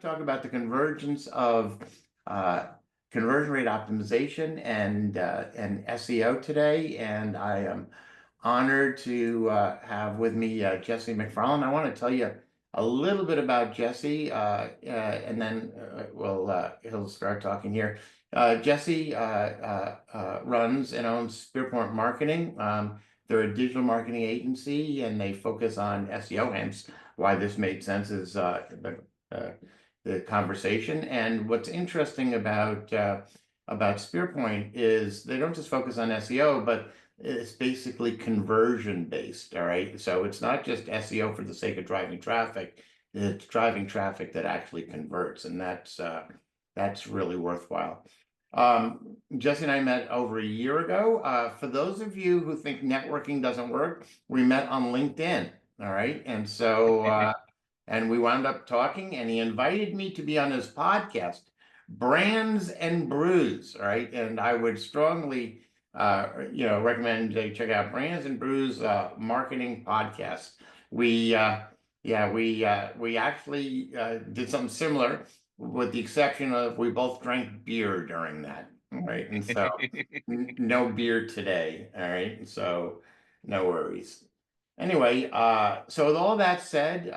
talk about the convergence of conversion rate optimization and SEO today. And I am honored to have with me Jesse McFarland. I want to tell you a little bit about Jesse, and then he'll start talking here. Jesse runs and owns Spearpoint Marketing. They're a digital marketing agency, and they focus on SEO. Hence, why this made sense is the conversation. And what's interesting about Spearpoint is they don't just focus on SEO, but it's basically conversion based. All right, so it's not just SEO for the sake of driving traffic; it's driving traffic that actually converts, and that's really worthwhile. Jesse and I met over a year ago. For those of you who think networking doesn't work, we met on LinkedIn. All right, and so and we wound up talking, and he invited me to be on his podcast, Brands and Brews. All right, and I would strongly recommend they check out Brands and Brews marketing podcast. We actually did something similar, with the exception of we both drank beer during that. All right, and so no beer today. All right, so no worries. Anyway, so with all that said,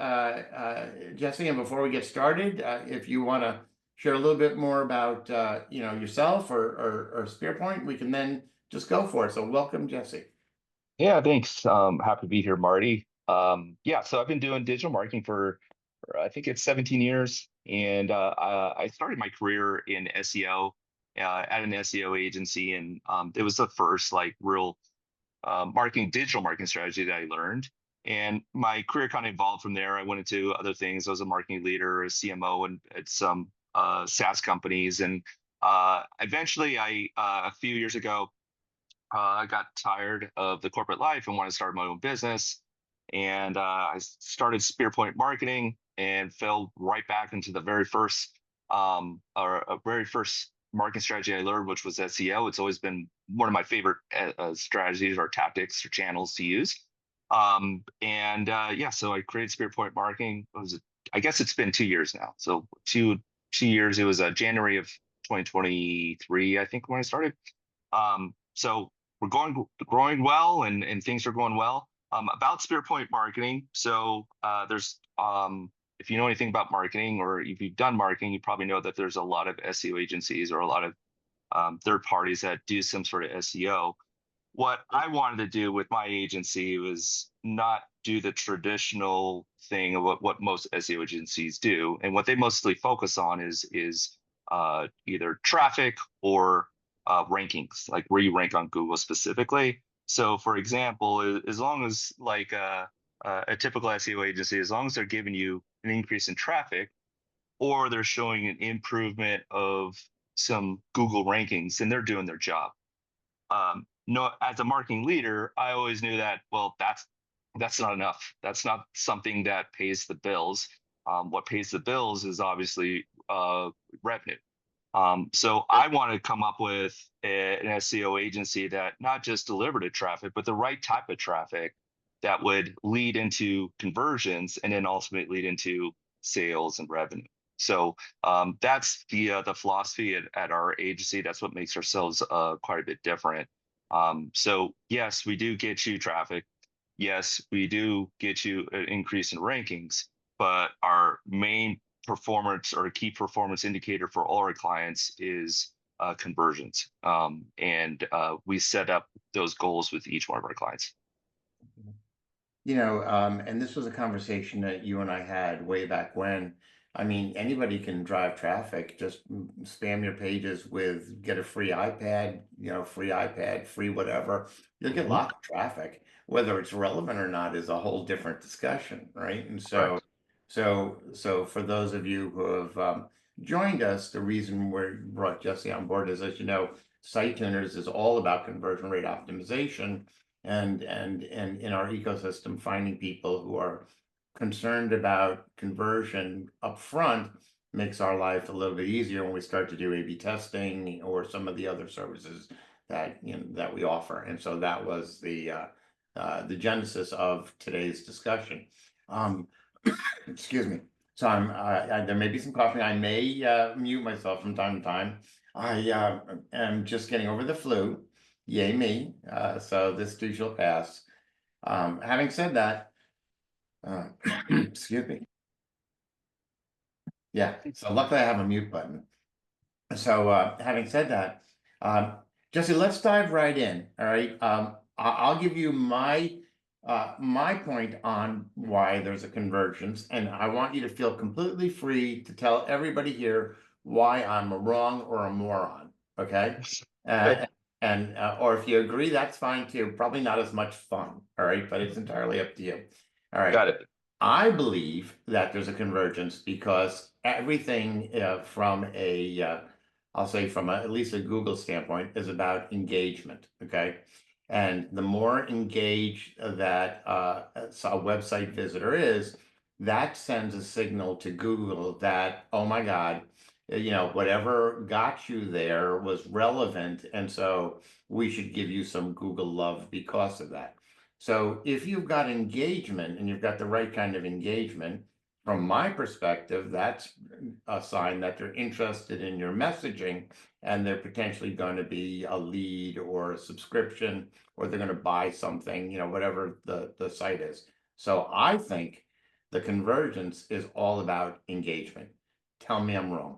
Jesse, and before we get started, if you want to share a little bit more about yourself or Spearpoint, we can then just go for it. So welcome, Jesse. Yeah, thanks. Happy to be here, Marty. Yeah, so I've been doing digital marketing for I think it's 17 years, and I started my career in SEO at an SEO agency, and it was the first like real digital marketing strategy that I learned. And my career kind of evolved from there. I went into other things. I was a marketing leader, a CMO, and at some SaaS companies. And eventually, a few years ago, I got tired of the corporate life and wanted to start my own business. And I started Spearpoint Marketing and fell right back into the very first marketing strategy I learned, which was SEO. It's always been one of my favorite strategies or tactics or channels to use. So I created Spearpoint Marketing. I guess it's been 2 years now. So two years. It was January of 2023, I think, when I started. So we're growing well, and things are going well. About Spearpoint Marketing, so there's if you know anything about marketing, or if you've done marketing, you probably know that there's a lot of SEO agencies or a lot of third parties that do some sort of SEO. What I wanted to do with my agency was not do the traditional thing of what most SEO agencies do, and what they mostly focus on is either traffic or rankings, like where you rank on Google specifically. So, for example, as long as like a typical SEO agency, as long as they're giving you an increase in traffic, or they're showing an improvement of some Google rankings, then they're doing their job. No, as a marketing leader, I always knew that, well, that's not enough. That's not something that pays the bills. What pays the bills is obviously revenue. So I want to come up with an SEO agency that not just delivered a traffic, but the right type of traffic that would lead into conversions and then ultimately lead into sales and revenue. So that's the philosophy at our agency. That's what makes ourselves quite a bit different. So yes, we do get you traffic. Yes, we do get you an increase in rankings, but our main performance or key performance indicator for all our clients is conversions. We set up those goals with each one of our clients. And this was a conversation that you and I had way back when. I mean, anybody can drive traffic. Just spam your pages with get a free iPad, free whatever. You'll get lots of traffic. Whether it's relevant or not is a whole different discussion, right? And so, so for those of you who have joined us, the reason we brought Jesse on board is, as you know, SiteTuners is all about conversion rate optimization, and in our ecosystem, finding people who are concerned about conversion up front makes our life a little bit easier when we start to do A/B testing or some of the other services that that we offer. And so that was the genesis of today's discussion. Excuse me. So there may be some coughing. I may mute myself from time to time. I am just getting over the flu. Yay me. So this too shall pass. Having said that, excuse me. Yeah, so luckily I have a mute button. So having said that, Jesse, let's dive right in. All right. I'll give you my point on why there's a convergence, and I want you to feel completely free to tell everybody here why I'm wrong or a moron. Okay. Good. And or if you agree, that's fine too. Probably not as much fun. All right, but it's entirely up to you. All right. Got it. I believe that there's a convergence because everything from I'll say from at least a Google standpoint, is about engagement. Okay. And the more engaged that a website visitor is, that sends a signal to Google that, oh my God, whatever got you there was relevant. And so we should give you some Google love because of that. So if you've got engagement and you've got the right kind of engagement, from my perspective, that's a sign that they're interested in your messaging and they're potentially going to be a lead or a subscription, or they're going to buy something, whatever the site is. So I think the convergence is all about engagement. Tell me I'm wrong.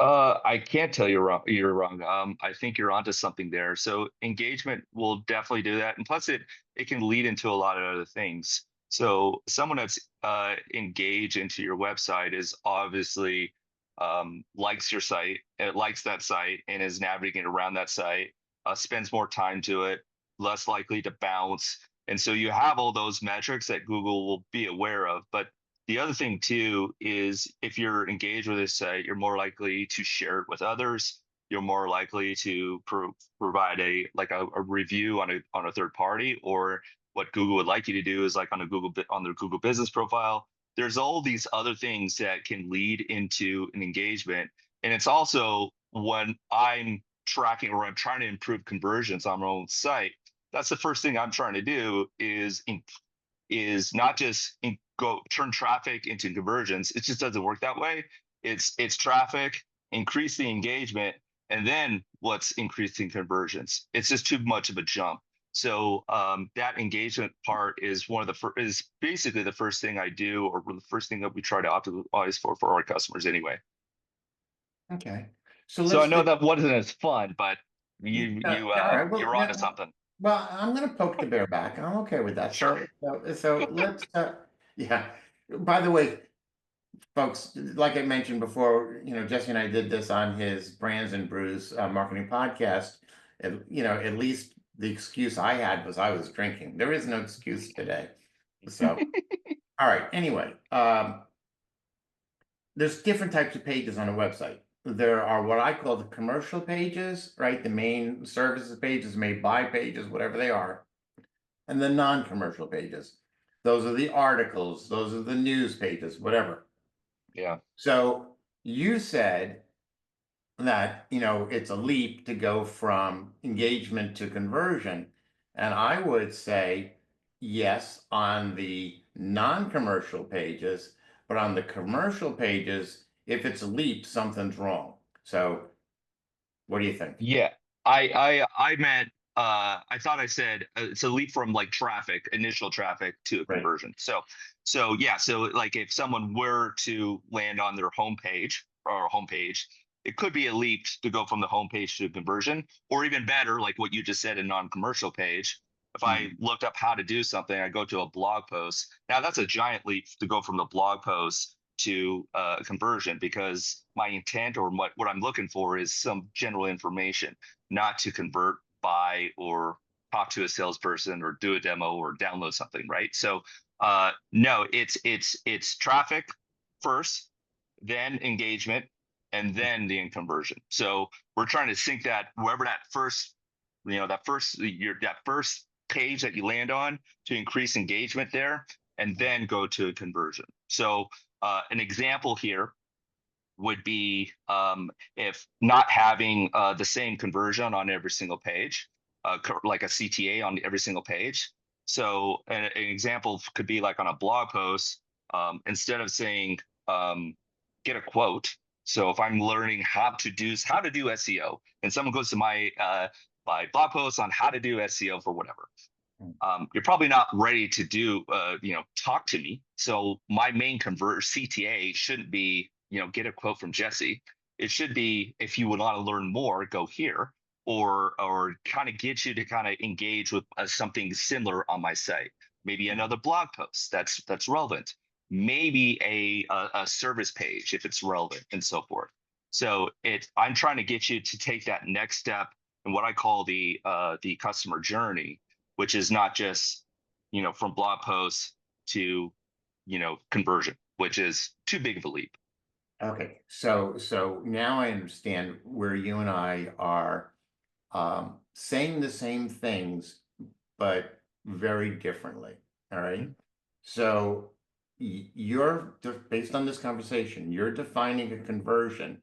I can't tell you wrong. You're wrong. I think you're onto something there. So engagement will definitely do that, and plus it can lead into a lot of other things. So someone that's engaged into your website is obviously likes your site, it likes that site, and is navigating around that site. Spends more time to it, less likely to bounce, and so you have all those metrics that Google will be aware of, but the other thing too is if you're engaged with a site, you're more likely to share it with others. You're more likely to provide a review on a third party, or what Google would like you to do is like on their Google business profile. There's all these other things that can lead into an engagement, and it's also when I'm tracking or I'm trying to improve conversions on my own site. That's the first thing I'm trying to do is not just go turn traffic into conversions. It just doesn't work that way. It's traffic, increase the engagement, and then what's increasing conversions. It's just too much of a jump. So that engagement part is is basically the first thing I do, or the first thing that we try to optimize for our customers anyway. Okay. So So I let's know think. that wasn't as fun, but All right. Well, you're onto something. well, I'm going to poke the bear back. I'm okay with that. Sure. So let's, yeah. By the way, folks, like I mentioned before, Jesse and I did this on his Brands and Brews marketing podcast. At least the excuse I had was I was drinking. There is no excuse today. So, all right. Anyway, there's different types of pages on a website. There are what I call the commercial pages, right? The main services pages, may buy pages, whatever they are, and the non-commercial pages. Those are the articles, those are the news pages, whatever. Yeah. So you said that, it's a leap to go from engagement to conversion. And I would say, yes, on the non-commercial pages, but on the commercial pages, if it's a leap, something's wrong. So what do you think? Yeah, I meant I thought I said it's a leap from like traffic, initial traffic to a Right. conversion. So yeah, so like if someone were to land on their homepage, it could be a leap to go from the homepage to a conversion, or even better, like what you just said, a non-commercial page. If I Mhm. looked up how to do something, I go to a blog post. Now that's a giant leap to go from the blog post to conversion, because my intent or what I'm looking for is some general information, not to convert, buy, or talk to a salesperson or do a demo or download something, right? So no, it's traffic first, then engagement, and then the conversion. So we're trying to sync that wherever that first, that first page that you land on, to increase engagement there, and then go to a conversion. So an example here would be if not having the same conversion on every single page, like a CTA on every single page. So an example could be like on a blog post, Instead of saying get a quote. So if I'm learning how to do SEO, and someone goes to my my blog post on how to do SEO for whatever, you're probably not ready to do talk to me. So my main CTA shouldn't be get a quote from Jesse. It should be, if you would want to learn more, go here, or kind of get you to kind of engage with something similar on my site. Maybe another blog post that's relevant. Maybe a service page if it's relevant, and so forth. So I'm trying to get you to take that next step in what I call the customer journey, which is not just from blog posts to conversion, which is too big of a leap. Okay, so now I understand where you and I are saying the same things, but very differently. All right. So you're based on this conversation, you're defining a conversion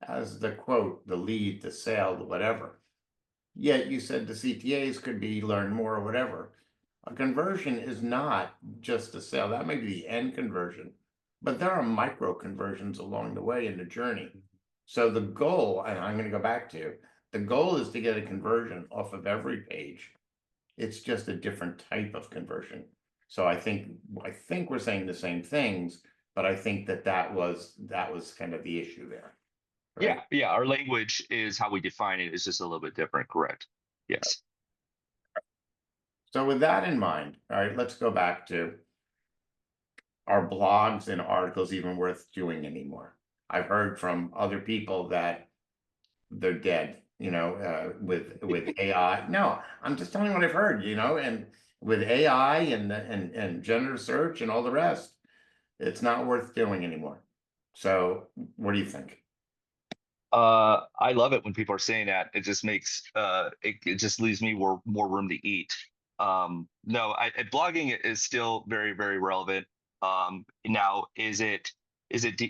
as the quote, the lead, the sale, the whatever. Yet you said the CTAs could be learn more or whatever. A conversion is not just a sale. That may be the end conversion, but there are micro conversions along the way in the journey. So the goal, and I'm going to go back to, the goal is to get a conversion off of every page. It's just a different type of conversion. So I think we're saying the same things, but I think that was kind of the issue there. Right? Yeah. Our language is how we define it is just a little bit different. Correct. Yes. So with that in mind, all right, let's go back to, are blogs and articles even worth doing anymore? I've heard from other people that they're dead, with AI. No, I'm just telling you what I've heard, and with AI and generative search and all the rest, it's not worth doing anymore. So what do you think? I love it when people are saying that. It just makes it just leaves me more room to eat. No, blogging is still very, very relevant. Now, is it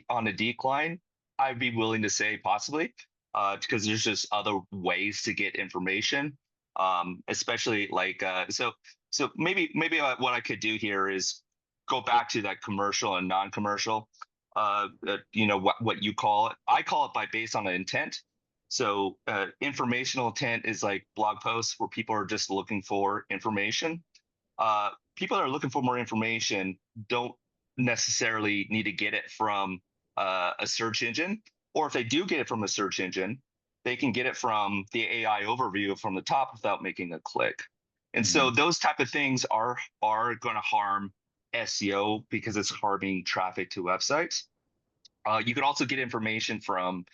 on a decline? I'd be willing to say possibly, because there's just other ways to get information. Especially like so maybe what I could do here is go back to that commercial and non-commercial. What you call it. I call it by based on an intent. So informational intent is like blog posts where people are just looking for information. People that are looking for more information don't necessarily need to get it from a search engine, or if they do get it from a search engine, they can get it from the AI overview from the top without making a click. And so those type of things are going to harm SEO because it's harming traffic to websites. You can also get information from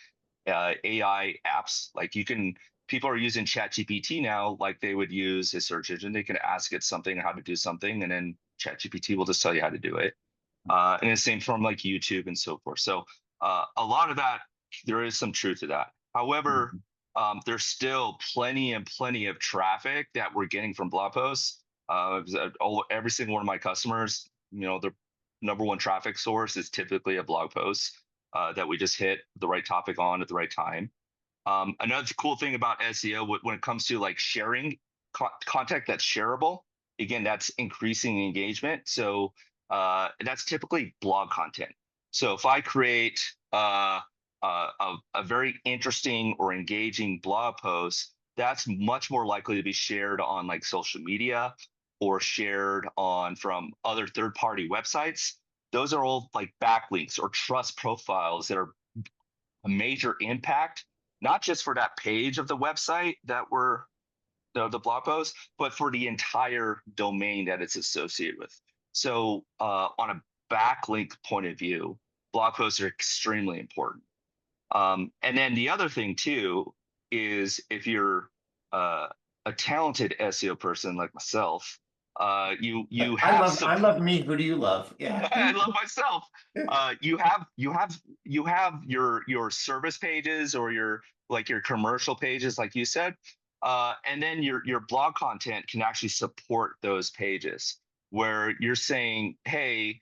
AI apps. Like people are using ChatGPT now, like they would use a search engine. They can ask it something, how to do something, and then ChatGPT will just tell you how to do it. And the same from like YouTube and so forth. So a lot of that, there is some truth to that. However, there's still plenty of traffic that we're getting from blog posts. Every single one of my customers, their number one traffic source is typically a blog post that we just hit the right topic on at the right time. Another cool thing about SEO when it comes to like sharing content that's shareable, again, that's increasing engagement. So that's typically blog content. So if I create a very interesting or engaging blog post, that's much more likely to be shared on like social media or shared on from other third-party websites. Those are all like backlinks or trust profiles that are a major impact, not just for that page of the website that were the blog post, but for the entire domain that it's associated with. So on a backlink point of view, blog posts are extremely important. And then the other thing too is if you're a talented SEO person like myself, you have I love me. Who do you love? Yeah. I love myself. You have your service pages or your commercial pages, like you said, and then your blog content can actually support those pages where you're saying, hey,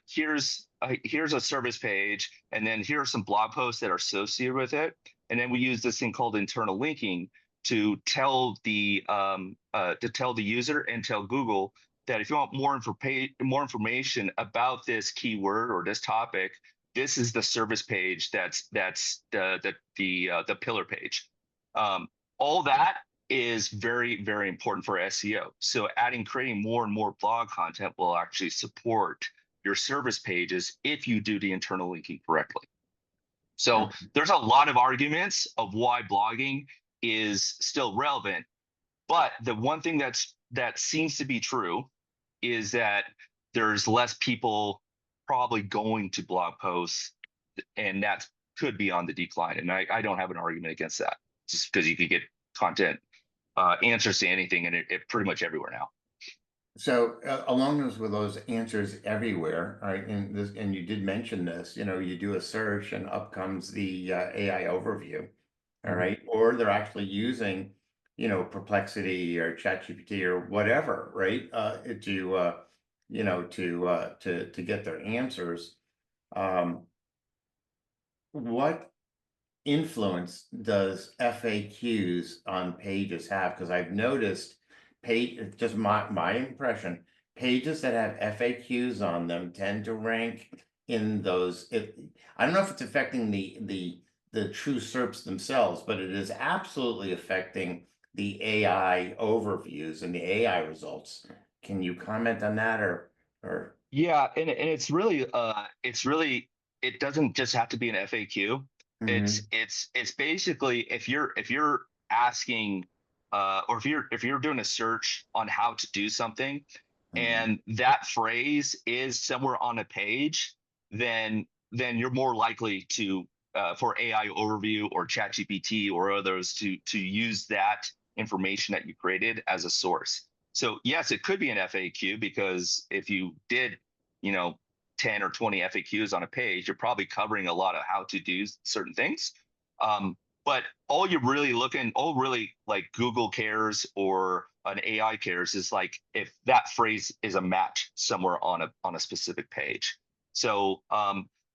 here's a service page, and then here are some blog posts that are associated with it, and then we use this thing called internal linking to tell the user and tell Google that if you want more information about this keyword or this topic, this is the service page. That's the pillar page. All that is very, very important for SEO. So creating more and more blog content will actually support your service pages if you do the internal linking correctly. So there's a lot of arguments of why blogging is still relevant, but the one thing that seems to be true is that there's less people probably going to blog posts, and that could be on the decline. And I don't have an argument against that, just because you could get content answers to anything and it pretty much everywhere now. So along those answers everywhere, right? And you did mention this, you do a search and up comes the AI overview, all right? Or they're actually using, Perplexity or ChatGPT or whatever, right? To get their answers. What influence does FAQs on pages have? Because I've noticed just my impression, pages that have FAQs on them tend to rank in those. I don't know if it's affecting the true SERPs themselves, but it is absolutely affecting the AI overviews and the AI results. Can you comment on that or? Yeah, and it's really it doesn't just have to be an FAQ. Mhm. It's basically if you're asking or if you're doing a search on how to do something, Mhm. and that phrase is somewhere on a page, then you're more likely to for AI overview or ChatGPT or others to use that information that you created as a source. So yes, it could be an FAQ, because if you did, 10 or 20 FAQs on a page, you're probably covering a lot of how to do certain things. But all really like Google cares or an AI cares is like if that phrase is a match somewhere on a specific page. So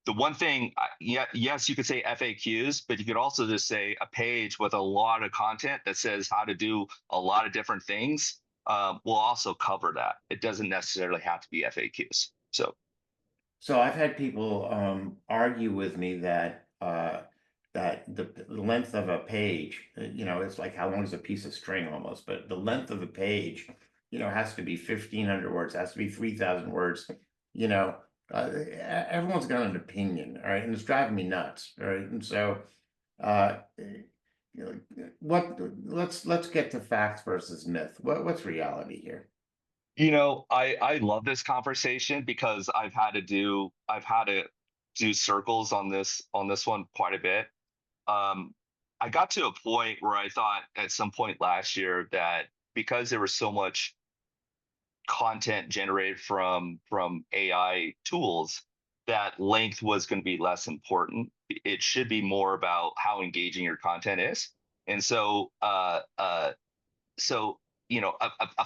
the one thing, yes, you could say FAQs, but you could also just say a page with a lot of content that says how to do a lot of different things will also cover that. It doesn't necessarily have to be FAQs. So I've had people argue with me that the length of a page, it's like how long is a piece of string almost, but the length of a page, has to be 1,500 words, has to be 3,000 words. You know, everyone's got an opinion, all right, and it's driving me nuts, all right. And so, let's get to facts versus myth. What's reality here? I love this conversation because I've had to do circles on this one quite a bit. I got to a point where I thought at some point last year that because there was so much content generated from AI tools, that length was going to be less important. It should be more about how engaging your content is. And so a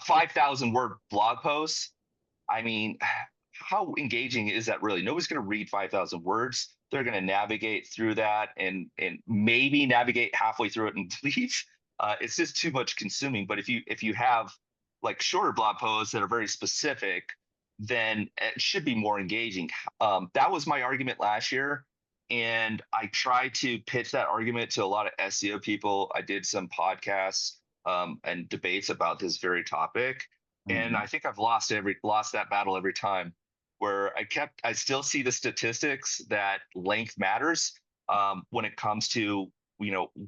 5,000 word blog post, I mean, how engaging is that really? Nobody's going to read 5,000 words. They're going to navigate through that and maybe navigate halfway through it and leave. It's just too much consuming. But if you have like shorter blog posts that are very specific, then it should be more engaging. That was my argument last year, and I tried to pitch that argument to a lot of SEO people. I did some podcasts and debates about this very topic, and I think I've lost that battle every time. Where I still see the statistics that length matters when it comes to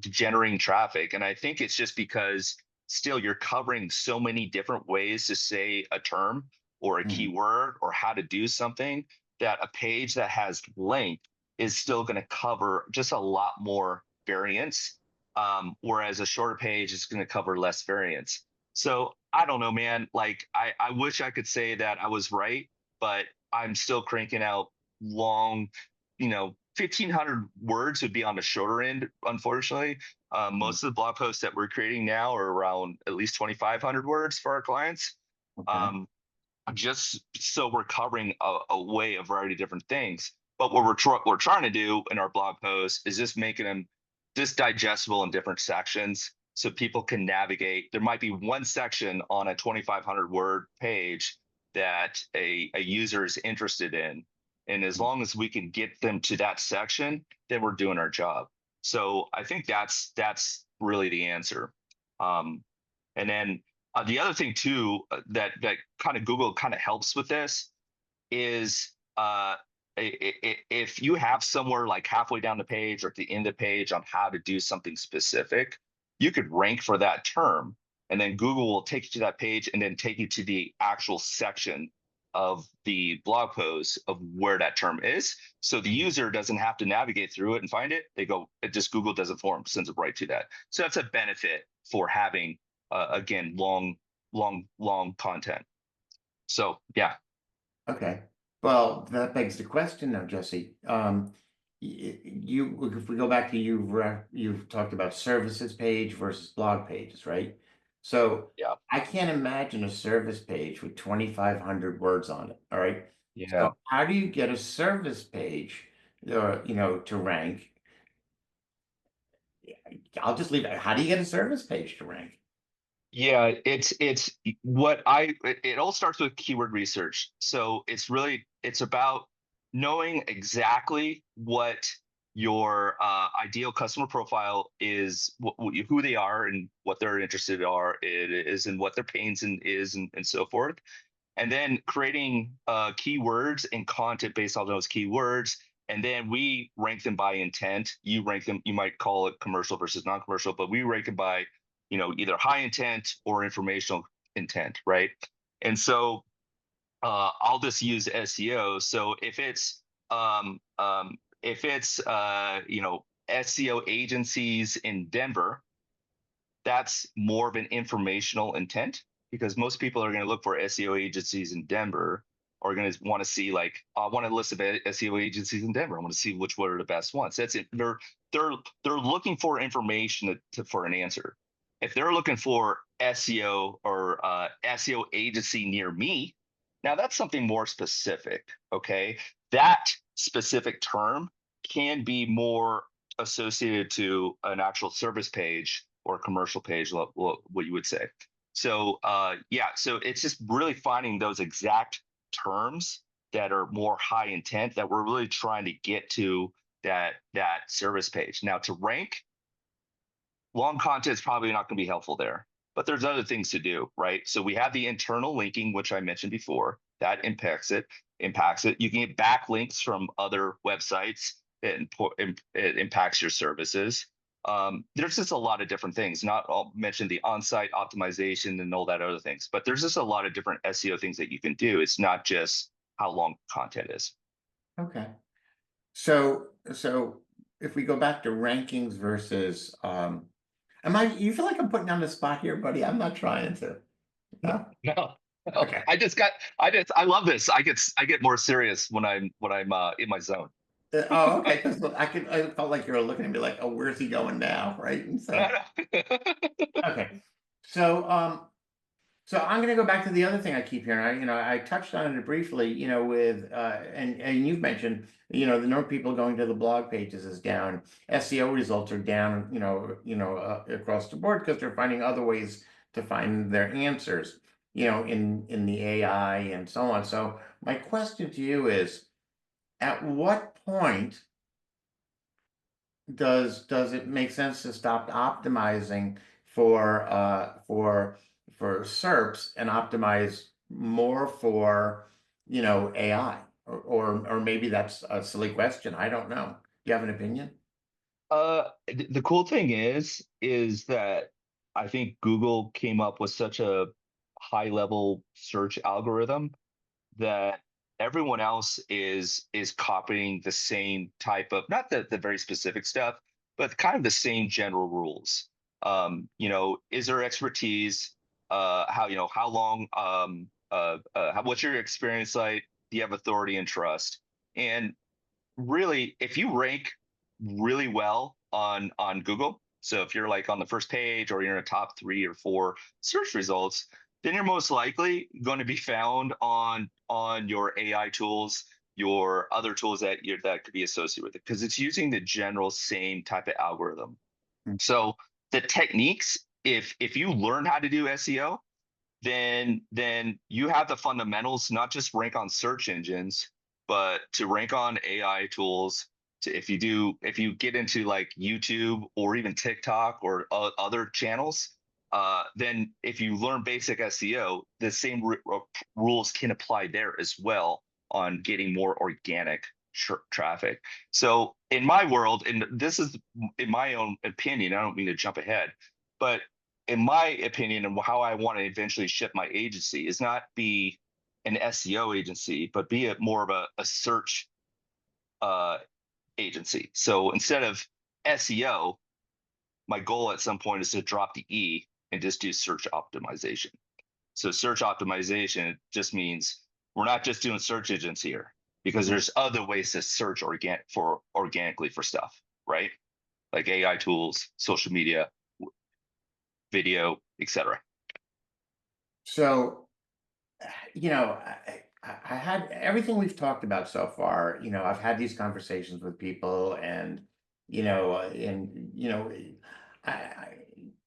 generating traffic, and I think it's just because still you're covering so many different ways to say a term or a Mhm. keyword or how to do something, that a page that has length is still going to cover just a lot more variance, whereas a shorter page is going to cover less variance. So I don't know, man. Like I wish I could say that I was right, but I'm still cranking out long, 1,500 words would be on the shorter end, unfortunately. Most of the blog posts that we're creating now are around at least 2,500 words for our clients. Okay. Um, just so we're covering a variety of different things. But what we're trying to do in our blog posts is just making them just digestible in different sections so people can navigate. There might be one section on a 2,500 word page that a user is interested in. And as long as we can get them to that section, then we're doing our job. So I think that's really the answer. And then the other thing too, that kind of Google kind of helps with this is if you have somewhere like halfway down the page or at the end of the page on how to do something specific, you could rank for that term, and then Google will take you to that page and then take you to the actual section of the blog post of where that term is. So the user doesn't have to navigate through it and find it. They go, it just Google does it for them, sends it right to that. So that's a benefit for having, again, long content. So yeah. Okay. Well, that begs the question now, Jesse. If we go back to you've talked about services page versus blog pages, right? So Yeah. I can't imagine a service page with 2,500 words on it. All right. Yeah. So how do you get a service page, to rank? I'll just leave it. How do you get a service page to rank? Yeah, it's it all starts with keyword research. So it's about knowing exactly what your ideal customer profile is, who they are, and what they're interested and what their pains and so forth, and then creating keywords and content based on those keywords. And then we rank them by intent. You rank them, you might call it commercial versus non-commercial, but we rank them by, either high intent or informational intent, right? And so I'll just use SEO. So if it's SEO agencies in Denver, that's more of an informational intent, because most people are going to look for SEO agencies in Denver, or going to want to see, like, I want a list of SEO agencies in Denver. I want to see which one are the best ones. That's it. They're looking for information for an answer. If they're looking for SEO or SEO agency near me, now that's something more specific. Okay, that specific term can be more associated to an actual service page or commercial page, what you would say. So yeah, so it's just really finding those exact terms that are more high intent that we're really trying to get to that service page. Now, to rank, long content is probably not going to be helpful there, but there's other things to do, right? So we have the internal linking, which I mentioned before, that impacts it. You can get backlinks from other websites. It impacts your services. There's just a lot of different things. Not all mention the on-site optimization and all that other things, but there's just a lot of different SEO things that you can do. It's not just how long content is. Okay. So if we go back to rankings versus you feel like I'm putting you on the spot here, buddy? I'm not trying to. No? No, no. Okay. I love this. I get more serious when I'm in my zone. Oh, okay. Because I felt like you were looking at me like, oh, where's he going now? Right. And so, okay. So, so I'm going to go back to the other thing I keep hearing. I touched on it briefly, with, and you've mentioned, the number of people going to the blog pages is down. SEO results are down, across the board because they're finding other ways to find their answers, in the AI and so on. So my question to you is, at what point does it make sense to stop optimizing for SERPs and optimize more for AI? Or maybe that's a silly question. I don't know. Do you have an opinion? The cool thing is that I think Google came up with such a high level search algorithm that everyone else is copying the same type of, not the very specific stuff, but kind of the same general rules. Is there expertise? How long? What's your experience like? Do you have authority and trust? And really, if you rank really well on Google, so if you're like on the first page or you're in a top 3 or 4 search results, then you're most likely going to be found on your AI tools, your other tools that could be associated with it, because it's using the general same type of algorithm. Mm. So the techniques, if you learn how to do SEO, then you have the fundamentals, not just rank on search engines, but to rank on AI tools. To if you get into like YouTube or even TikTok or other channels, then if you learn basic SEO, the same rules can apply there as well on getting more organic traffic. So in my world, and this is in my own opinion, I don't mean to jump ahead, but in my opinion and how I want to eventually shift my agency is not be an SEO agency, but be more of a search uh, agency. So instead of SEO, my goal at some point is to drop the E and just do search optimization. So search optimization just means we're not just doing search engines here, because there's other ways to search organically for stuff, right? Like AI tools, social media, video, etc. So, I had everything we've talked about so far. I've had these conversations with people, and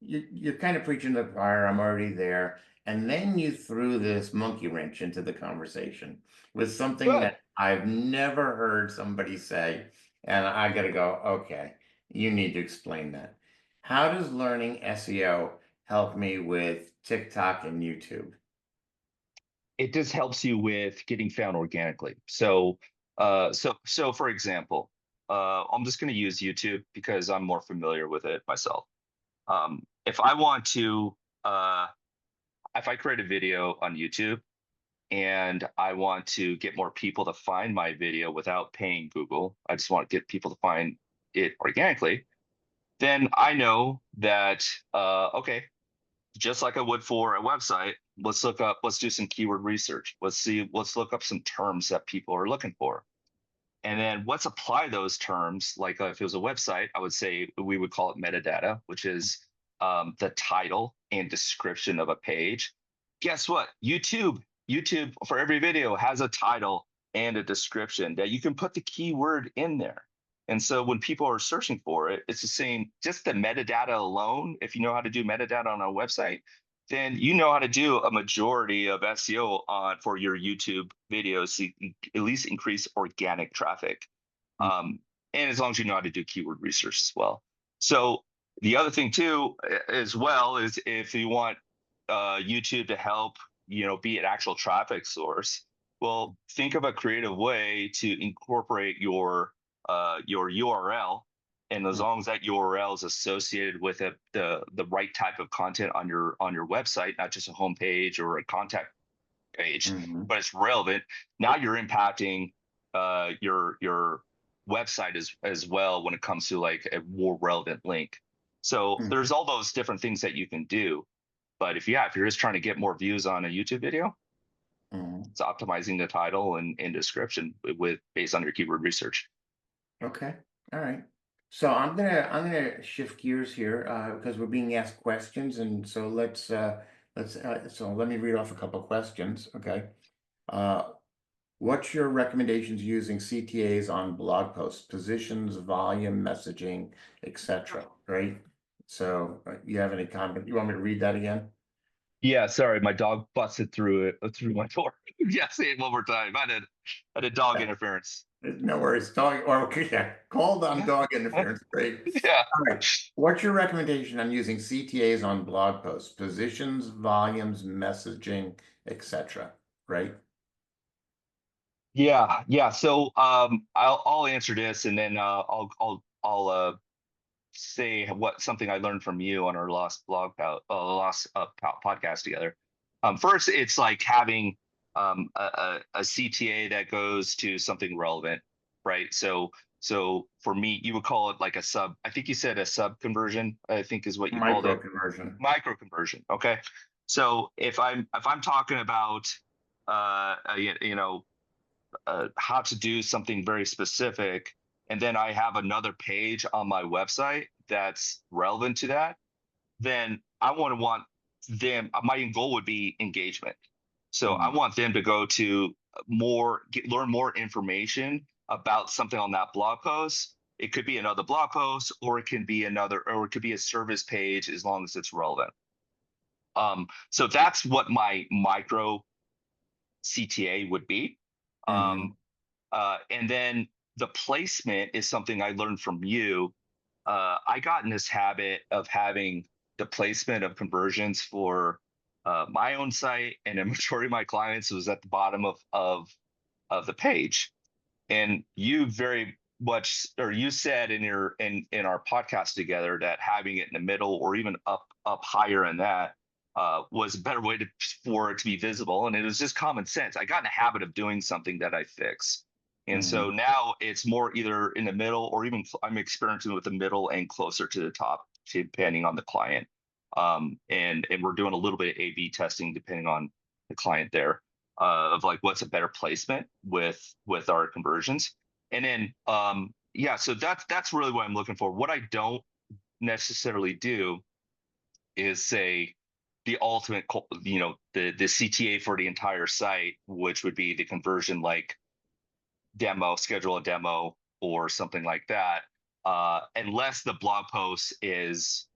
you're kind of preaching to the choir. I'm already there, and then you threw this monkey wrench into the conversation with something Good. that I've never heard somebody say, and I got to go. Okay, you need to explain that. How does learning SEO help me with TikTok and YouTube? It just helps you with getting found organically. So for example, I'm just going to use YouTube because I'm more familiar with it myself. If I want to, if I create a video on YouTube and I want to get more people to find my video without paying Google, I just want to get people to find it organically, then I know that, okay, just like I would for a website, let's do some keyword research. Let's look up some terms that people are looking for. And then let's apply those terms. Like if it was a website, I would say we would call it metadata, which is the title and description of a page. Guess what? YouTube for every video has a title and a description that you can put the keyword in there. And so when people are searching for it, it's the same, just the metadata alone. If you know how to do metadata on a website, then you know how to do a majority of SEO for your YouTube videos to at least increase organic traffic. And as long as you know how to do keyword research as well. So the other thing too, as well, is if you want YouTube to help, be an actual traffic source, well, think of a creative way to incorporate your URL, and as long as that URL is associated with the right type of content on your website, not just a homepage or a contact page, Mm-hmm. but it's relevant. Now you're impacting your website as well when it comes to like a more relevant link. So there's all those different things that you can do. But if you're just trying to get more views on a YouTube video, Mm-hmm. it's optimizing the title and description based on your keyword research. Okay. All right. So I'm gonna shift gears here because we're being asked questions, and so so let me read off a couple questions. Okay. Uh, what's your recommendations using CTAs on blog posts, positions, volume, messaging, etc. Right. So you have any comment? You want me to read that again? Yeah, sorry, my dog busted through my door. Yeah, say it one more time. I had dog interference. No worries. Dog, or okay, yeah. Called on dog interference. Great. Yeah. All right. What's your recommendation on using CTAs on blog posts? Positions, volumes, messaging, etc. Right? Yeah. So I'll answer this, and then I'll say what something I learned from you on our last podcast together. First, it's like having a CTA that goes to something relevant, right? So for me, you would call it like a sub. I think you said a sub conversion, I think is what you called Micro it. conversion. Micro conversion. Okay. So if I'm talking about how to do something very specific, and then I have another page on my website that's relevant to that, then I want them. My goal would be engagement. So I want them to go to learn more information about something on that blog post. It could be another blog post, or it can be a service page, as long as it's relevant. So that's what my micro CTA would be. Mhm. Um, and then the placement is something I learned from you. I got in this habit of having the placement of conversions for my own site, and a majority of my clients was at the bottom of the page. And you very much, or you said in your in our podcast together, that having it in the middle or even up higher in that was a better way to for it to be visible. And it was just common sense. I got in a habit of doing something that I fix. And so Mhm. now it's more either in the middle or even I'm experimenting with the middle and closer to the top, depending on the client. And we're doing a little bit of A/B testing depending on the client there, of like what's a better placement with our conversions. And then yeah, so that's really what I'm looking for. What I don't necessarily do is say the ultimate, the CTA for the entire site, which would be the conversion, like demo, schedule a demo or something like that, unless the blog post is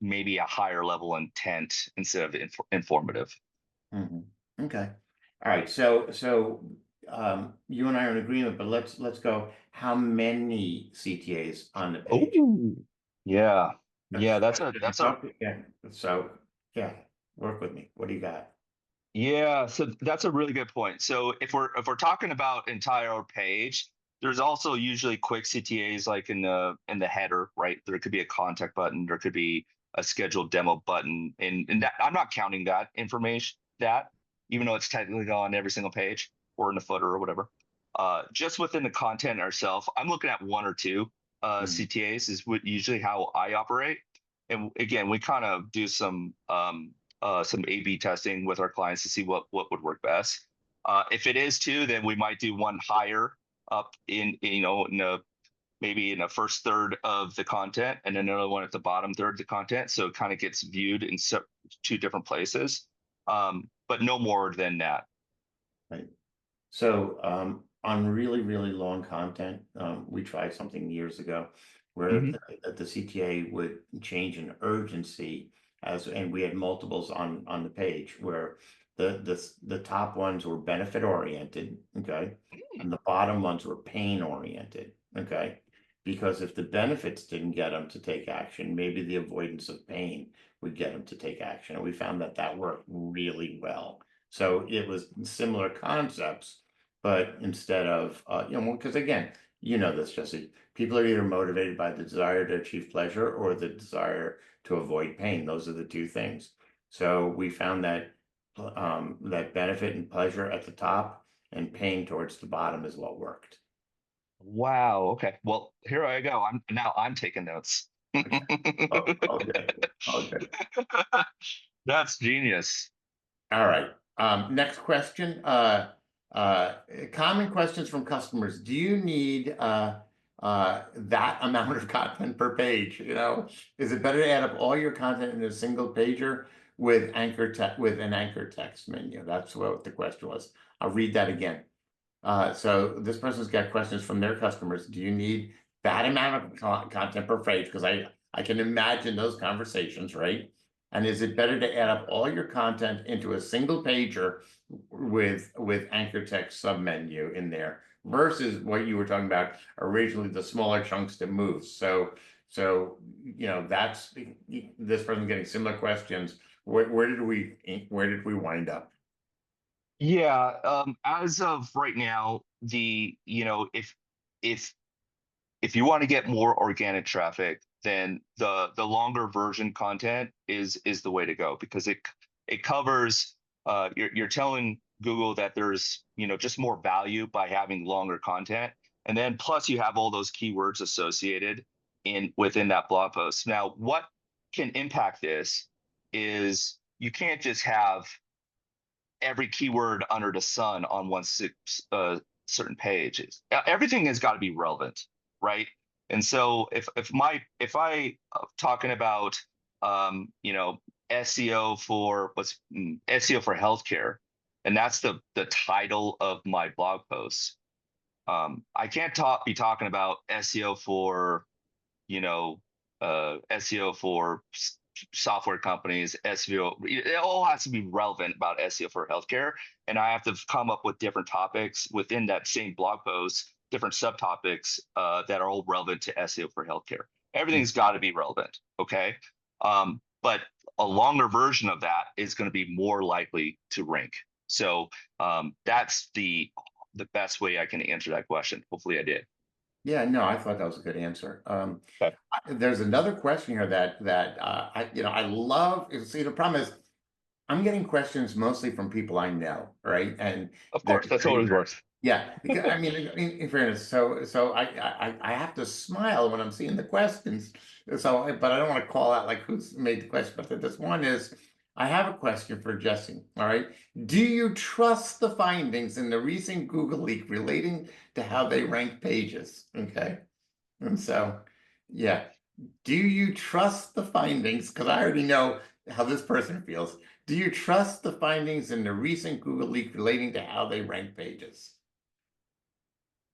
maybe a higher level intent instead of informative. Mhm. Okay. All right. You and I are in agreement, but let's go. How many CTAs on the page? Oh, yeah, yeah, That's that's a question I that's a thought. Yeah. So yeah, work with me. What do you got? Yeah, so that's a really good point. So if we're talking about entire page, there's also usually quick CTAs like in the header, right? There could be a contact button, there could be a scheduled demo button, and that, I'm not counting that information, that even though it's technically on every single page or in the footer or whatever. Just within the content itself, I'm looking at one or two Mhm. CTAs is what usually how I operate. And again, we kind of do some A/B testing with our clients to see what would work best. If it is two, then we might do one higher up maybe in the first third of the content, and another one at the bottom third of the content. So it kind of gets viewed in two different places, but no more than that. Right. So on really, really long content, we tried something years ago where Hmm. the CTA would change in urgency and we had multiples on the page where the top ones were benefit oriented, okay, and the bottom ones were pain oriented, okay, because if the benefits didn't get them to take action, maybe the avoidance of pain would get them to take action, and we found that that worked really well. So it was similar concepts, but instead of, because again, you know this, Jesse, people are either motivated by the desire to achieve pleasure or the desire to avoid pain. Those are the two things. So we found that that benefit and pleasure at the top and pain towards the bottom is what worked. Wow. Okay. Well, here I go. I'm taking notes. Okay. Oh, okay. Okay. That's genius. All right. Next question. Common questions from customers. Do you need that amount of content per page? You know, is it better to add up all your content in a single pager with with an anchor text menu? That's what the question was. I'll read that again. So this person's got questions from their customers. Do you need that amount of content per page? Because I can imagine those conversations, right? And is it better to add up all your content into a single pager with anchor text submenu in there versus what you were talking about originally, the smaller chunks to move? So that's this person getting similar questions. Where did we wind up? Yeah, as of right now, if if you want to get more organic traffic, then the longer version content is the way to go, because it covers, you're telling Google that there's just more value by having longer content, and then plus you have all those keywords associated in within that blog post. Now, what can impact this is you can't just have every keyword under the sun on certain page. Everything has got to be relevant, right? And so if I talking about SEO for SEO for healthcare, and that's the title of my blog post. I can't be talking about SEO for SEO for software companies, SEO, it all has to be relevant about SEO for healthcare. And I have to come up with different topics within that same blog post, different subtopics that are all relevant to SEO for healthcare. Everything's got to be relevant. Okay. But a longer version of that is going to be more likely to rank. So that's the best way I can answer that question. Hopefully I did. Yeah, no, I thought that was a good answer. Okay. There's another question here that I love. See, the problem is I'm getting questions mostly from people I know, right? And Of they're course, that's very, always works. yeah, because I mean, in fairness, so I have to smile when I'm seeing the questions. So, but I don't want to call out like who's made the question. But this one is, I have a question for Jesse. All right, do you trust the findings in the recent Google leak relating to how they rank pages? Okay, and so, yeah, do you trust the findings? Because I already know how this person feels. Do you trust the findings in the recent Google leak relating to how they rank pages?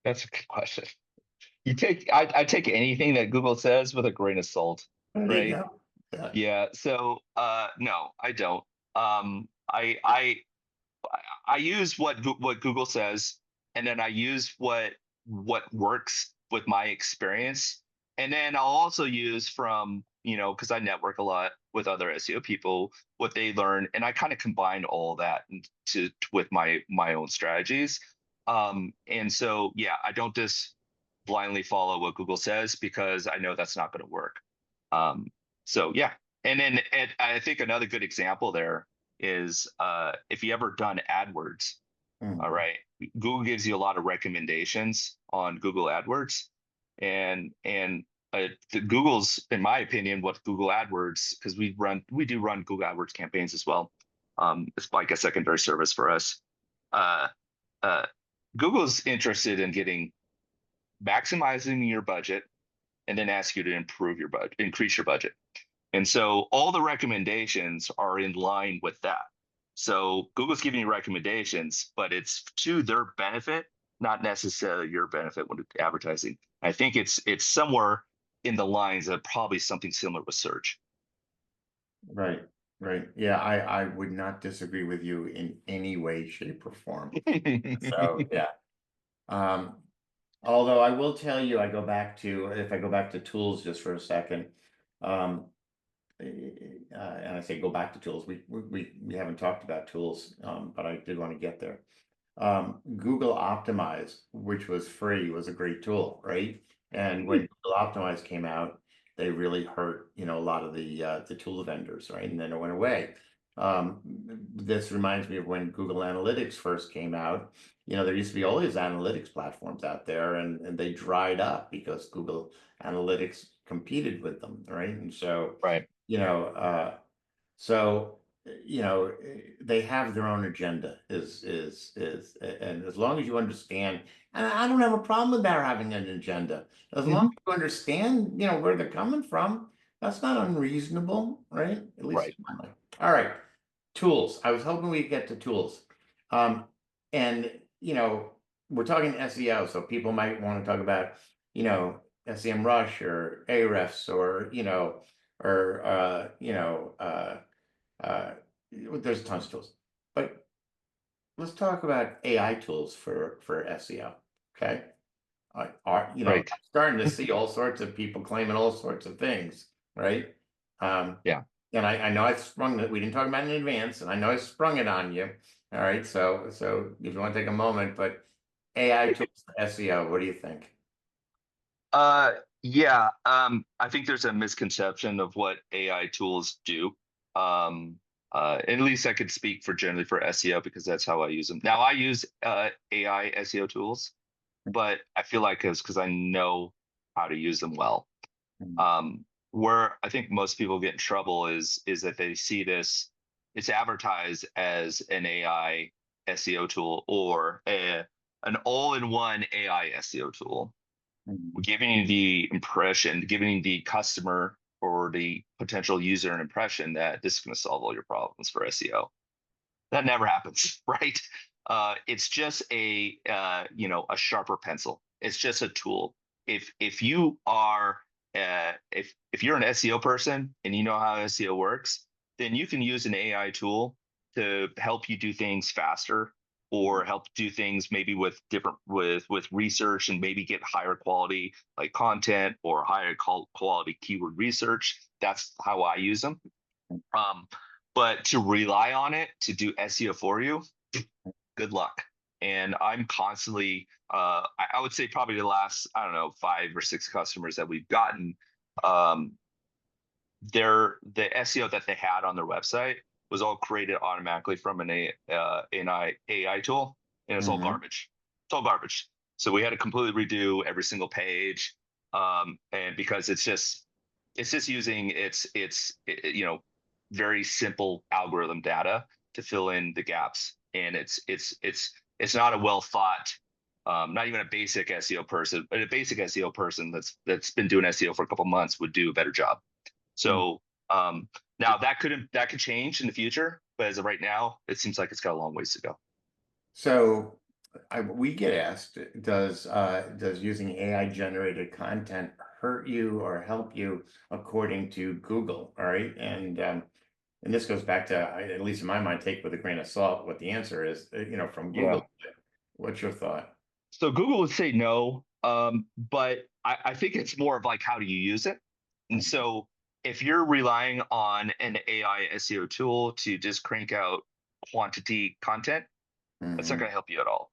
That's a good question. I take anything that Google says with a grain of salt, There you right? go. Yeah. Yeah. So no, I don't. Um, I I I use what Google says, and then I use what works with my experience, and then I'll also use from because I network a lot with other SEO people, what they learn, and I kind of combine all that with my own strategies. And so yeah, I don't just blindly follow what Google says because I know that's not going to work. Um, so yeah, and I think another good example there is if you ever done AdWords, all Mhm. right, Google gives you a lot of recommendations on Google AdWords, and Google's, in my opinion, what Google AdWords, because we do run Google AdWords campaigns as well. It's like a secondary service for us. Uh, uh, Google's interested in maximizing your budget and then ask you to improve your budget, increase your budget. And so all the recommendations are in line with that. So Google's giving you recommendations, but it's to their benefit, not necessarily your benefit when it's advertising. I think it's somewhere in the lines of probably something similar with search. Right, right. Yeah, I would not disagree with you in any way, shape, or form. So yeah. Um, Although I will tell you, if I go back to tools just for a second, um, and I say go back to tools, we haven't talked about tools, but I did want to get there. Google Optimize, which was free, was a great tool, right? And when Google Optimize came out, they really hurt, a lot of the tool vendors, right? And then it went away. This reminds me of when Google Analytics first came out. There used to be all these analytics platforms out there, and they dried up because Google Analytics competed with them, right? And so, Right. you know, uh, so they have their own agenda and as long as you understand, and I don't have a problem with their having an agenda as long Mhm. as you understand where they're coming from. That's not unreasonable, right? At least Right. all right. Tools. I was hoping we'd get to tools. And we're talking SEO, so people might want to talk about SEM Rush or Ahrefs or or uh, there's tons of tools, but let's talk about AI tools for SEO. Okay, I'm Right. starting to see all sorts of people claiming all sorts of things, right? Um, Yeah. and I know I sprung that we didn't talk about it in advance, and I know I sprung it on you. All right, so if you want to take a moment, but AI tools for SEO, what do you think? Uh, yeah. I think there's a misconception of what AI tools do. Um, at least I could speak for generally for SEO because that's how I use them. Now I use AI SEO tools, but I feel like it's because I know how to use them well. Mhm. Where I think most people get in trouble is that they see it's advertised as an AI SEO tool or an all-in-one AI SEO tool, Mhm. giving you the impression, giving the customer or the potential user an impression that this is going to solve all your problems for SEO. That never happens, right? It's just a sharper pencil. It's just a tool. If you are if you're an SEO person and you know how SEO works, then you can use an AI tool to help you do things faster, or help do things maybe with different with research, and maybe get higher quality like content or higher quality keyword research. That's how I use them. But to rely on it to do SEO for you, good luck. And I'm constantly, I would say probably the last, I don't know, 5 or 6 customers that we've gotten, the SEO that they had on their website was all created automatically from an AI tool, and it's all Mm-hmm. garbage. It's all garbage. So we had to completely redo every single page, and because it's just using very simple algorithm data to fill in the gaps, and it's not a well thought, not even a basic SEO person, but a basic SEO person that's been doing SEO for a couple months would do a better job. So now that could change in the future, but as of right now, it seems like it's got a long ways to go. So we get asked, does using AI generated content hurt you or help you according to Google? All right. And this goes back to, at least in my mind, take with a grain of salt what the answer is, from Yeah. Google. What's your thought? So Google would say no, but I think it's more of like, how do you use it? And so if you're relying on an AI SEO tool to just crank out quantity content, that's not Mhm. going to help you at all.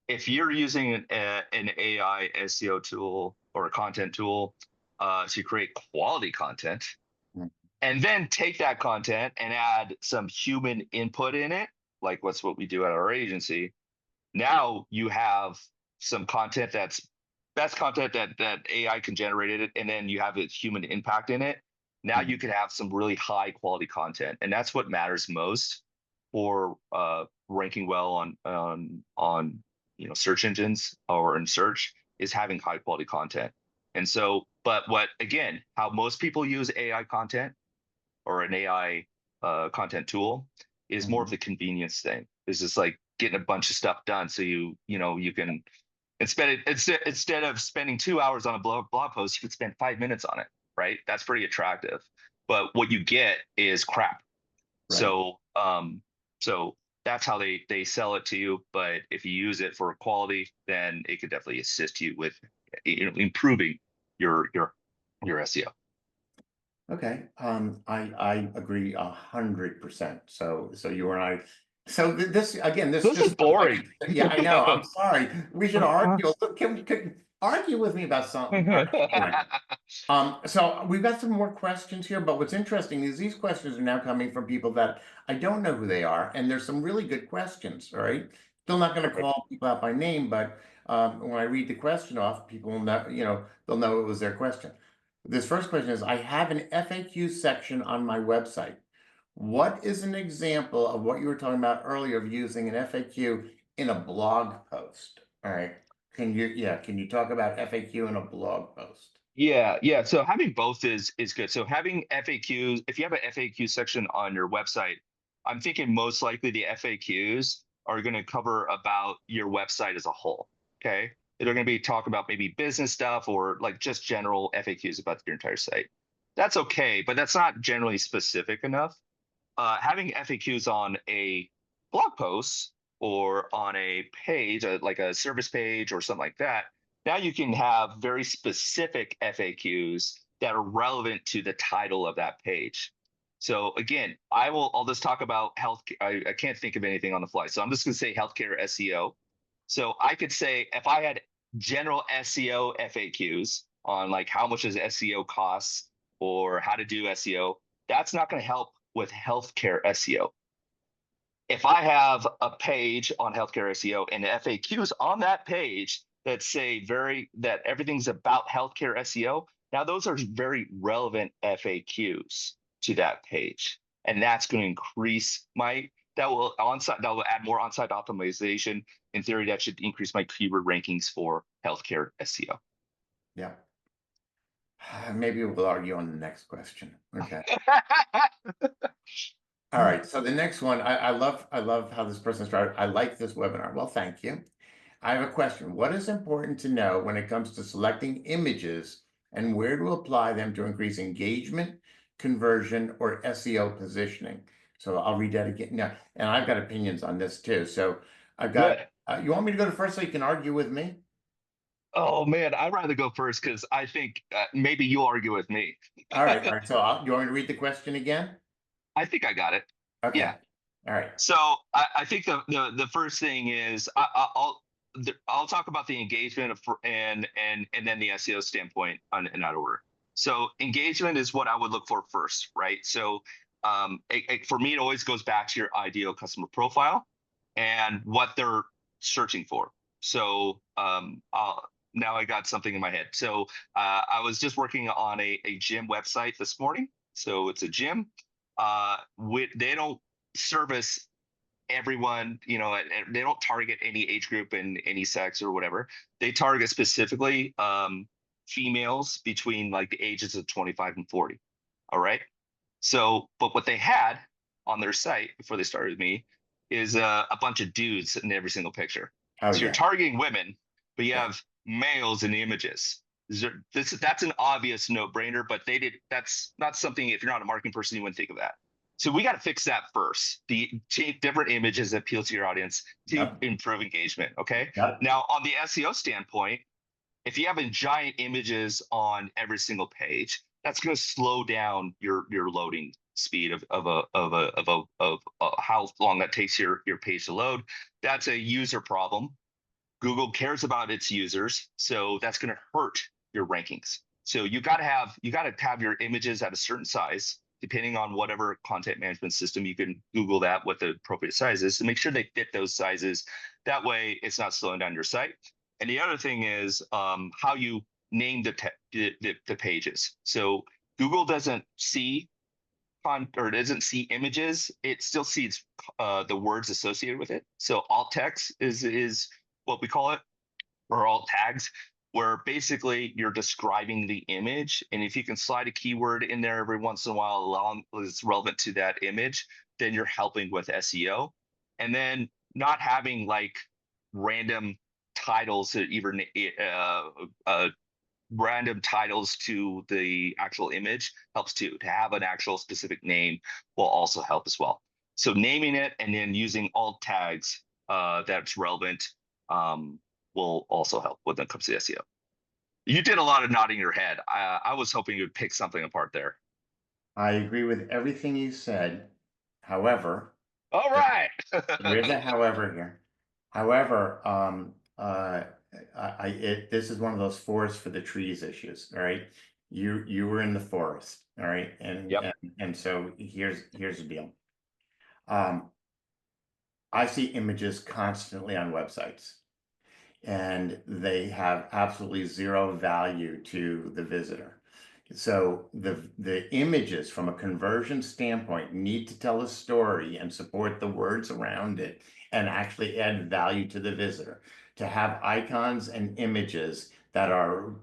If you're using an AI SEO tool or a content tool to create quality content, Mhm. and then take that content and add some human input in it, like what's what we do at our agency, now you have some content that's content that AI can generate it, and then you have its human impact in it. Now you can have some really high quality content, and that's what matters most for ranking well on search engines or in search, is having high quality content. And so, but what again, how most people use AI content or an AI content tool is more of Mhm. the convenience thing. It's just like getting a bunch of stuff done, so you can instead of spending 2 hours on a blog post, you could spend 5 minutes on it, right? That's pretty attractive. But what you get is crap. Right. So that's how they sell it to you. But if you use it for quality, then it could definitely assist you with improving your SEO. Okay. I agree 100%. So you and I. So this again, this This is just boring. yeah, I know. I'm sorry. We should argue. Can argue with me about something. Anyway. So we've got some more questions here, but what's interesting is these questions are now coming from people that I don't know who they are, and there's some really good questions. All right. Still not going to Okay. call people out by name, but when I read the question off, people will know, they'll know it was their question. This first question is, I have an FAQ section on my website. What is an example of what you were talking about earlier of using an FAQ in a blog post? All right. Can you talk about FAQ in a blog post? Yeah. So having both is good. So having FAQs, if you have an FAQ section on your website, I'm thinking most likely the FAQs are going to cover about your website as a whole. Okay. They're going to be talk about maybe business stuff or like just general FAQs about your entire site. That's okay, but that's not generally specific enough. Having FAQs on a blog post or on a page, like a service page or something like that, now you can have very specific FAQs that are relevant to the title of that page. So again, I'll just talk about health. I can't think of anything on the fly. So I'm just going to say healthcare SEO. So I could say if I had general SEO FAQs on like how much does SEO costs or how to do SEO, that's not going to help with healthcare SEO. If I have a page on healthcare SEO and the FAQs on that page that say that everything's about healthcare SEO, now those are very relevant FAQs to that page. And that's going to increase that will add more on-site optimization. In theory, that should increase my keyword rankings for healthcare SEO. Yeah. Maybe we'll argue on the next question. Okay. All right. So the next one, I love how this person started. I like this webinar. Well, thank you. I have a question. What is important to know when it comes to selecting images and where to apply them to increase engagement, conversion, or SEO positioning. So I'll read that again. Now, and I've got opinions on this too. So I've got, Good. you want me to go to first so you can argue with me? Oh man, I'd rather go first because I think maybe you'll argue with me. All right. All right. So you want me to read the question again? I think I got it. Okay. Yeah. All right. So I think the first thing is I'll talk about the engagement and then the SEO standpoint in that order. So engagement is what I would look for first, right? So for me, it always goes back to your ideal customer profile and what they're searching for. So now I got something in my head. So I was just working on a gym website this morning. So it's a gym. They don't service everyone, and they don't target any age group and any sex or whatever. They target specifically females between like the ages of 25 and 40. All right. So, but what they had on their site before they started with me is a bunch of dudes in every single picture. Oh, So you're yeah. targeting women, but you Yeah. have males in the images. That's an obvious no-brainer, but that's not something, if you're not a marketing person, you wouldn't think of that. So we got to fix that first. Take different images that appeal to your audience to Yep. improve engagement. Okay. Yep. Now on the SEO standpoint, if you have giant images on every single page, that's going to slow down your loading speed of how long that takes your page to load. That's a user problem. Google cares about its users, so that's going to hurt your rankings. So you got to have your images at a certain size, depending on whatever content management system. You can Google that with the appropriate sizes to make sure they fit those sizes. That way, it's not slowing down your site. And the other thing is how you name the pages. So Google doesn't see doesn't see images. It still sees the words associated with it. So alt text is what we call it, or alt tags, where basically you're describing the image. And if you can slide a keyword in there every once in a while along is relevant to that image, then you're helping with SEO. And then not having like random titles, even random titles to the actual image helps too. To have an actual specific name will also help as well. So naming it and then using alt tags that's relevant will also help when it comes to SEO. You did a lot of nodding your head. I was hoping you'd pick something apart there. I agree with everything you said. However, All right. there is a however here. However, this is one of those forest for the trees issues. All right, you were in the forest. All right, Yep. and so here's the deal. I see images constantly on websites, and they have absolutely zero value to the visitor. So the images from a conversion standpoint need to tell a story and support the words around it and actually add value to the visitor. To have icons and images that are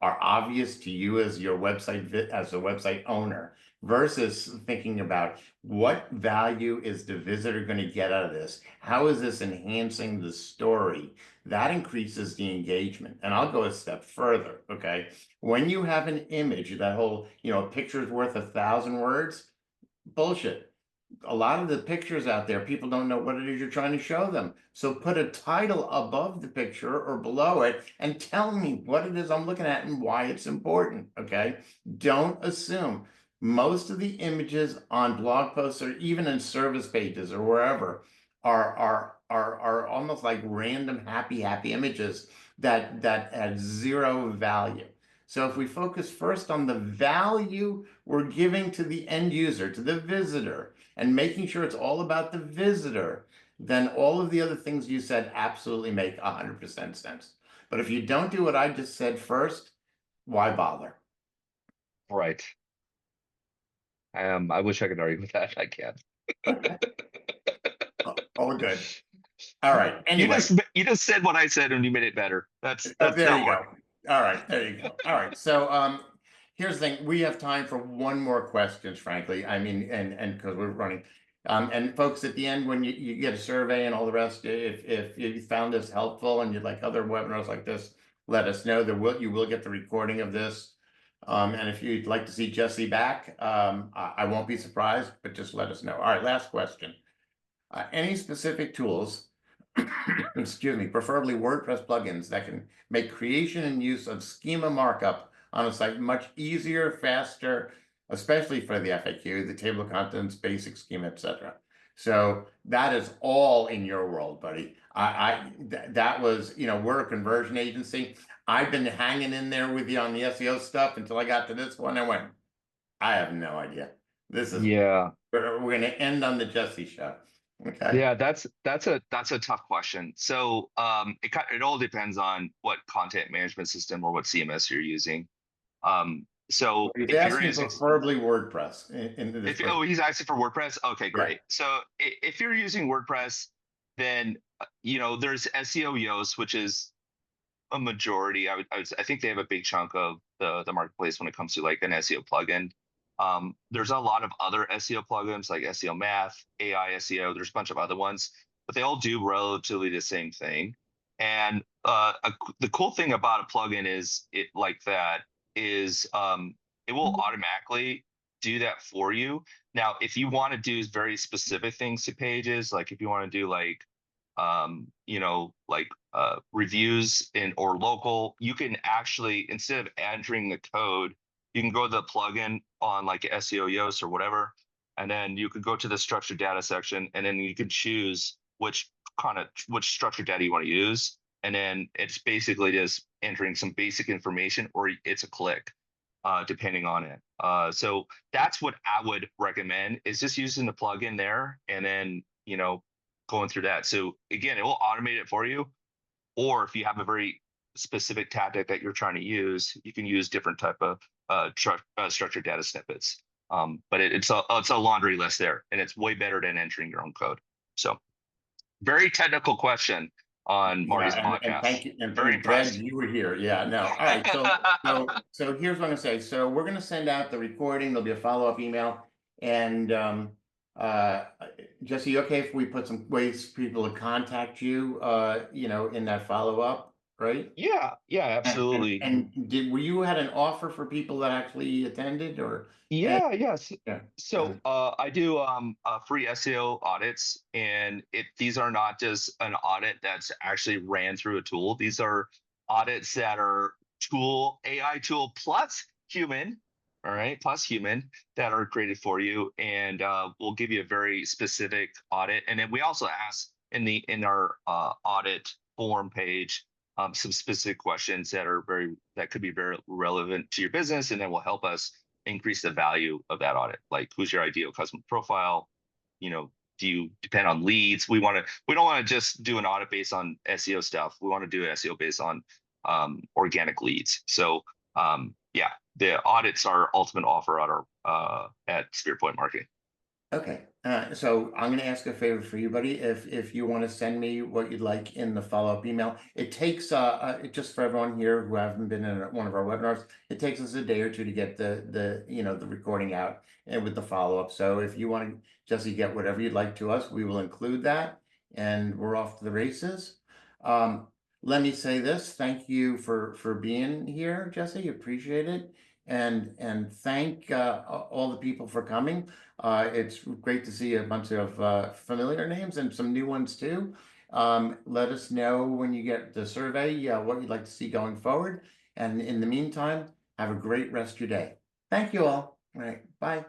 obvious to you as your website as a website owner versus thinking about what value is the visitor going to get out of this? How is this enhancing the story? That increases the engagement. And I'll go a step further, okay? When you have an image, that whole, a picture's worth 1,000 words, bullshit. A lot of the pictures out there, people don't know what it is you're trying to show them. So put a title above the picture or below it and tell me what it is I'm looking at and why it's important, okay? Don't assume. Most of the images on blog posts or even in service pages or wherever are almost like random happy images that add zero value. So if we focus first on the value we're giving to the end user, to the visitor, and making sure it's all about the visitor, then all of the other things you said absolutely make 100% sense. But if you don't do what I just said first, why bother? Right. I wish I could argue with that. I can't. All good. All right. Anyway, You just said what I said and you made it better. That's there you more. go. All right, there you go. All right. So here's the thing. We have time for one more questions, frankly. I mean, and because we're running. And folks, at the end, when you get a survey and all the rest, if you found this helpful and you'd like other webinars like this, let us know. You will get the recording of this. And if you'd like to see Jesse back, I won't be surprised, but just let us know. All right, last question. Any specific tools, excuse me, preferably WordPress plugins that can make creation and use of schema markup on a site much easier, faster, especially for the FAQ, the table of contents, basic schema, etc. So that is all in your world, buddy. That was, we're a conversion agency. I've been hanging in there with you on the SEO stuff until I got to this one. I went, I have no idea. This is, Yeah. we're going to end on the Jesse show. Okay. Yeah, that's a tough question. So it all depends on what content management system or what CMS you're using. So He's if you're asking using preferably WordPress in this if person. he's asking for WordPress, okay, Yeah. great. So if you're using WordPress, then there's SEO Yoast, which is a majority. I think they have a big chunk of the marketplace when it comes to like an SEO plugin. There's a lot of other SEO plugins like SEO Math, AI SEO. There's a bunch of other ones, but they all do relatively the same thing. And the cool thing about a plugin is it will automatically do that for you. Now, if you want to do very specific things to pages, like if you want to do like reviews or local, you can actually, instead of entering the code, you can go to the plugin on like SEO Yoast or whatever, and then you could go to the structured data section, and then you can choose which structured data you want to use. And then it's basically just entering some basic information, or it's a click, depending on it. So that's what I would recommend, is just using the plugin there, and then, going through that. So again, it will automate it for you. Or if you have a very specific tactic that you're trying to use, you can use different type of structured data snippets. But it's a laundry list there, and it's way better than entering your own code. So very technical question on Marty's podcast. And thank you. And very I'm glad impressed. you were here. Yeah, no. All right. So here's what I'm gonna say. So we're gonna send out the recording. There'll be a follow-up email. And Jesse, you okay if we put some ways for people to contact you in that follow-up, right? Yeah, absolutely. And were you had an offer for people that actually attended, or? Yeah, yes. Yeah. So I do free SEO audits, and these are not just an audit that's actually ran through a tool. These are audits that are AI tool plus human, all right, plus human, that are created for you, and we'll give you a very specific audit. And then we also ask in our audit form page some specific questions that could be very relevant to your business, and then will help us increase the value of that audit. Like, who's your ideal customer profile? Do you depend on leads? We don't want to just do an audit based on SEO stuff. We want to do SEO based on organic leads. So yeah, the audits are ultimate offer at Spearpoint Marketing. Okay, so I'm going to ask a favor for you, buddy. If you want to send me what you'd like in the follow-up email, it takes just for everyone here who haven't been in one of our webinars, it takes us a day or two to get the recording out and with the follow-up. So if you want to just get whatever you'd like to us, we will include that, and we're off to the races. Let me say this: thank you for being here, Jesse. Appreciate it, and thank all the people for coming. It's great to see a bunch of familiar names and some new ones too. Let us know when you get the survey what you'd like to see going forward. And in the meantime, have a great rest of your day. Thank you all. All right. Bye.